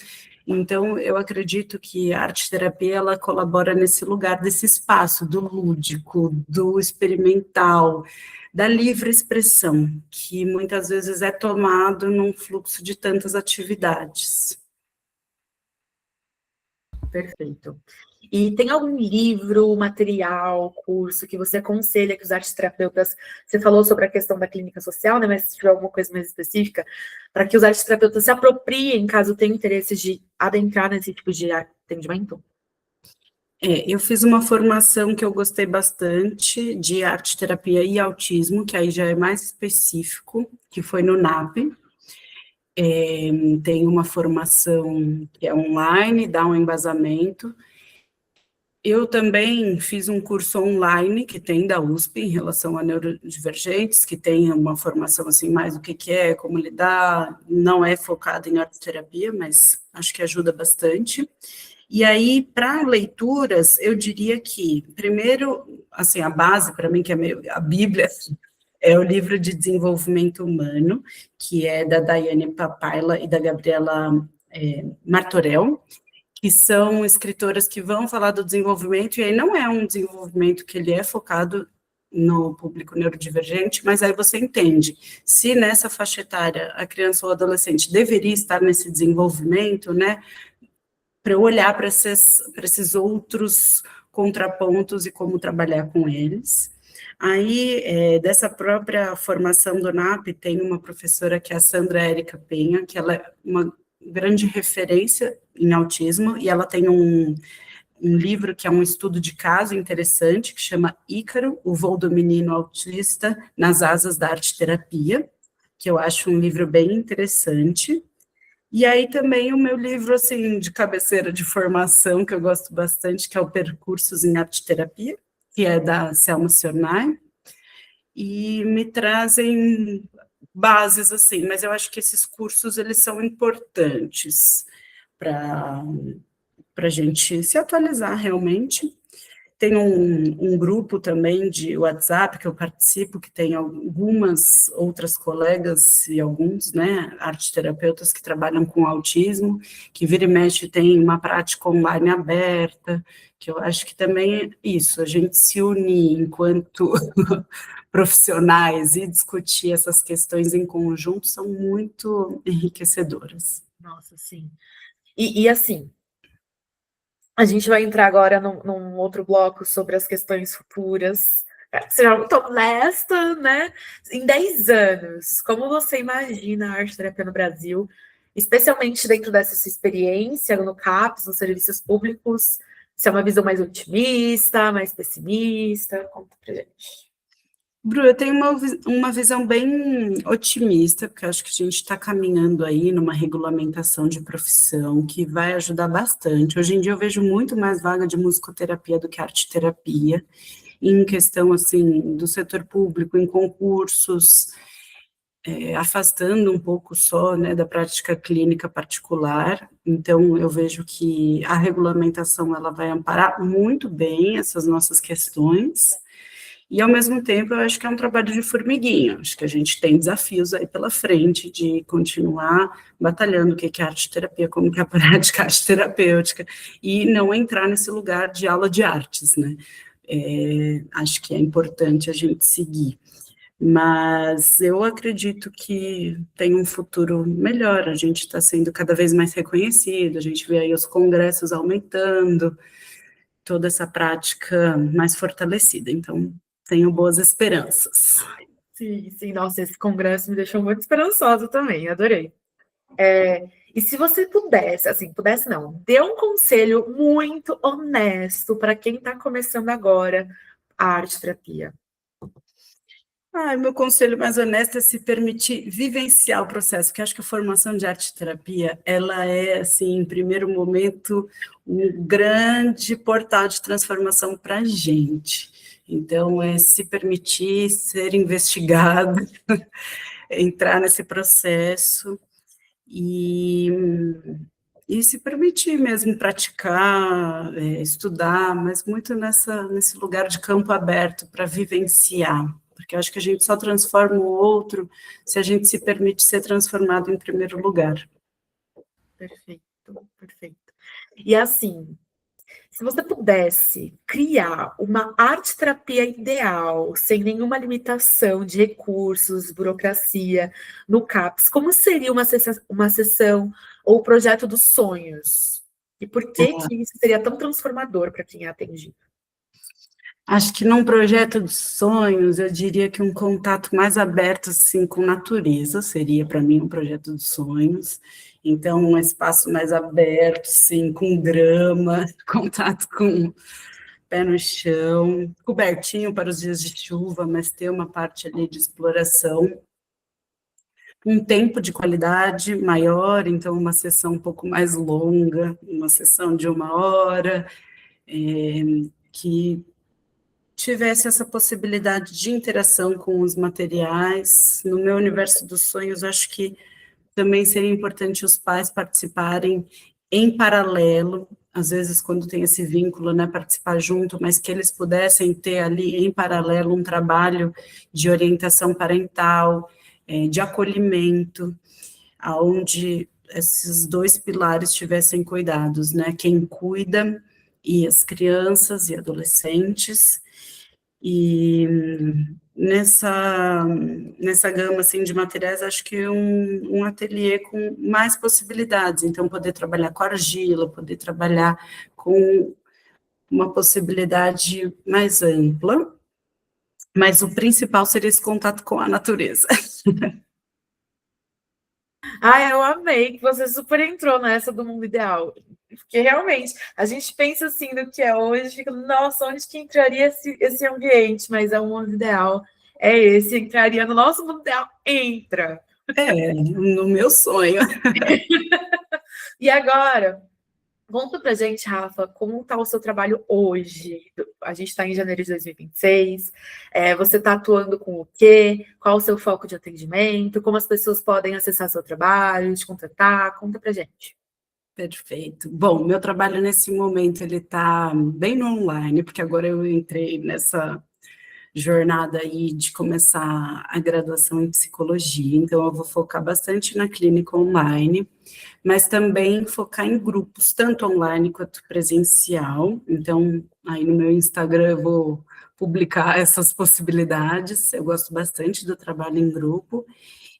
Então, eu acredito que a arte-terapia, ela colabora nesse lugar, desse espaço do lúdico, do experimental, da livre expressão, que muitas vezes é tomado num fluxo de tantas atividades. Perfeito. E tem algum livro, material, curso que você aconselha que os arteterapeutas, você falou sobre a questão da clínica social, né, mas se tiver alguma coisa mais específica, para que os arteterapeutas se apropriem, caso tenham interesse de adentrar nesse tipo de atendimento? Eu fiz uma formação que eu gostei bastante de arte terapia e autismo, que aí já é mais específico, que foi no NAP. Tem uma formação que é online, dá um embasamento. Eu também fiz um curso online que tem da USP em relação a neurodivergentes, que tem uma formação assim mais do que é, como lidar, não é focado em arte terapia, mas acho que ajuda bastante. E aí, para leituras, eu diria que, primeiro, assim, a base para mim, que é meio a Bíblia, é o livro de desenvolvimento humano, que é da Daiane Papaila e da Gabriela Martorell, que são escritoras que vão falar do desenvolvimento, e aí não é um desenvolvimento que ele é focado no público neurodivergente, mas aí você entende, se nessa faixa etária a criança ou adolescente deveria estar nesse desenvolvimento, né, para eu olhar para esses outros contrapontos e como trabalhar com eles. Aí, dessa própria formação do NAP, tem uma professora que é a Sandra Érica Penha, que ela é uma grande referência em autismo, e ela tem um livro que é um estudo de caso interessante, que chama Ícaro, o voo do menino autista nas asas da arte terapia, que eu acho um livro bem interessante. E aí também o meu livro, assim, de cabeceira de formação, que eu gosto bastante, que é o Percursos em Arte Terapia, que é da Selma Sionai, e me trazem bases, assim, mas eu acho que esses cursos, eles são importantes para a gente se atualizar realmente. Tem um grupo também de WhatsApp que eu participo, que tem algumas outras colegas e alguns, né, arteterapeutas que trabalham com autismo, que vira e mexe tem uma prática online aberta, que eu acho que também é isso, a gente se unir enquanto profissionais e discutir essas questões em conjunto são muito enriquecedoras. Nossa, sim. E assim, a gente vai entrar agora num outro bloco sobre as questões futuras. Será muito honesta, né? Em 10 anos, como você imagina a arte terapia no Brasil, especialmente dentro dessa sua experiência no CAPS, nos serviços públicos? Se é uma visão mais otimista, mais pessimista? Conta pra gente. Bru, eu tenho uma visão bem otimista, porque acho que a gente está caminhando aí numa regulamentação de profissão que vai ajudar bastante. Hoje em dia eu vejo muito mais vaga de musicoterapia do que arte-terapia, em questão, assim, do setor público, em concursos, afastando um pouco só, né, da prática clínica particular. Então, eu vejo que a regulamentação, ela vai amparar muito bem essas nossas questões. E, ao mesmo tempo, eu acho que é um trabalho de formiguinha, acho que a gente tem desafios aí pela frente de continuar batalhando o que é arte-terapia, como que é a prática arte-terapêutica, e não entrar nesse lugar de aula de artes, né? Acho que é importante a gente seguir. Mas eu acredito que tem um futuro melhor, a gente está sendo cada vez mais reconhecido, a gente vê aí os congressos aumentando, toda essa prática mais fortalecida, então tenho boas esperanças. Sim, sim, nossa, esse congresso me deixou muito esperançosa também, adorei. E se você pudesse, assim, pudesse não, dê um conselho muito honesto para quem está começando agora a arte terapia. Meu conselho mais honesto é se permitir vivenciar o processo, porque acho que a formação de arte-terapia, ela é, assim, em primeiro momento, um grande portal de transformação para a gente. Então, é se permitir ser investigado, entrar nesse processo e se permitir mesmo praticar, estudar, mas muito nesse lugar de campo aberto para vivenciar, porque eu acho que a gente só transforma o outro se a gente se permite ser transformado em primeiro lugar. Perfeito, perfeito. E assim, se você pudesse criar uma arte terapia ideal, sem nenhuma limitação de recursos, burocracia, no CAPS, como seria uma sessão ou projeto dos sonhos? E por que que isso seria tão transformador para quem é atendido? Acho que num projeto de sonhos, eu diria que um contato mais aberto assim, com natureza seria, para mim, um projeto de sonhos. Então, um espaço mais aberto, sim, com grama, contato com pé no chão, cobertinho para os dias de chuva, mas ter uma parte ali de exploração, um tempo de qualidade maior, então uma sessão um pouco mais longa, uma sessão de 1 hora, que tivesse essa possibilidade de interação com os materiais. No meu universo dos sonhos, acho que também seria importante os pais participarem em paralelo, às vezes quando tem esse vínculo, né, participar junto, mas que eles pudessem ter ali em paralelo um trabalho de orientação parental, de acolhimento, aonde esses dois pilares tivessem cuidados, né, quem cuida e as crianças e adolescentes, e nessa gama assim, de materiais, acho que um ateliê com mais possibilidades, então poder trabalhar com argila, poder trabalhar com uma possibilidade mais ampla, mas o principal seria esse contato com a natureza. Ah, eu amei que você super entrou nessa do mundo ideal. Porque realmente, a gente pensa assim no que é hoje, fica, nossa, onde que entraria esse ambiente? Mas é um mundo ideal. É esse, entraria no nosso mundo ideal. Entra! No meu sonho. E agora, conta pra gente, Rafa, como está o seu trabalho hoje? A gente está em janeiro de 2026. Você está atuando com o quê? Qual o seu foco de atendimento? Como as pessoas podem acessar seu trabalho, te contratar? Conta pra gente. Perfeito. Bom, meu trabalho nesse momento, ele está bem no online, porque agora eu entrei nessa jornada aí de começar a graduação em psicologia, então eu vou focar bastante na clínica online, mas também focar em grupos, tanto online quanto presencial. Então, aí no meu Instagram eu vou publicar essas possibilidades, eu gosto bastante do trabalho em grupo,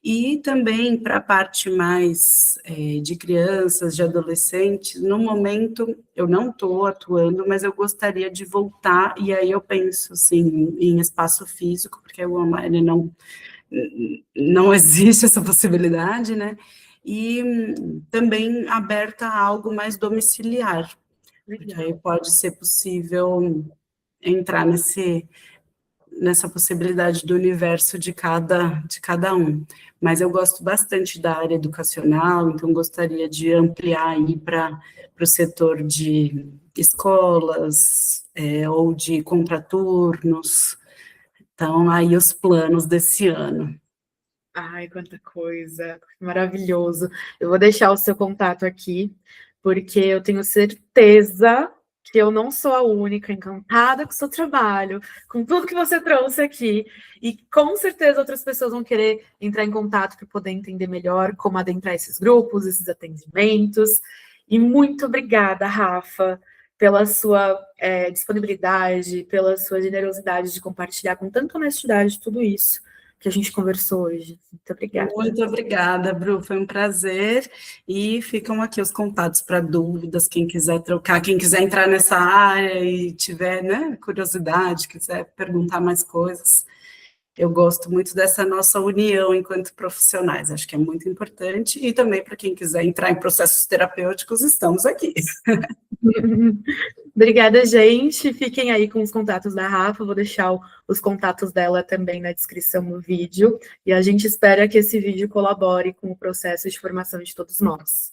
e também para a parte mais de crianças, de adolescentes, no momento eu não estou atuando, mas eu gostaria de voltar, e aí eu penso assim, em espaço físico, porque o online não existe essa possibilidade, né? E também aberta a algo mais domiciliar, porque aí pode ser possível entrar nessa possibilidade do universo de cada um. Mas eu gosto bastante da área educacional, então gostaria de ampliar aí para o setor de escolas, ou de contraturnos. Então, aí os planos desse ano. Ai, quanta coisa, maravilhoso. Eu vou deixar o seu contato aqui, porque eu tenho certeza que eu não sou a única encantada com o seu trabalho, com tudo que você trouxe aqui, e com certeza outras pessoas vão querer entrar em contato para poder entender melhor como adentrar esses grupos, esses atendimentos. E muito obrigada, Rafa, pela sua disponibilidade, pela sua generosidade de compartilhar com tanta honestidade tudo isso que a gente conversou hoje. Muito obrigada. Muito obrigada, Bru, foi um prazer, e ficam aqui os contatos para dúvidas, quem quiser trocar, quem quiser entrar nessa área e tiver, né, curiosidade, quiser perguntar mais coisas. Eu gosto muito dessa nossa união enquanto profissionais, acho que é muito importante, e também para quem quiser entrar em processos terapêuticos, estamos aqui. Obrigada, gente. Fiquem aí com os contatos da Rafa. Vou deixar os contatos dela também na descrição do vídeo. E a gente espera que esse vídeo colabore com o processo de formação de todos nós.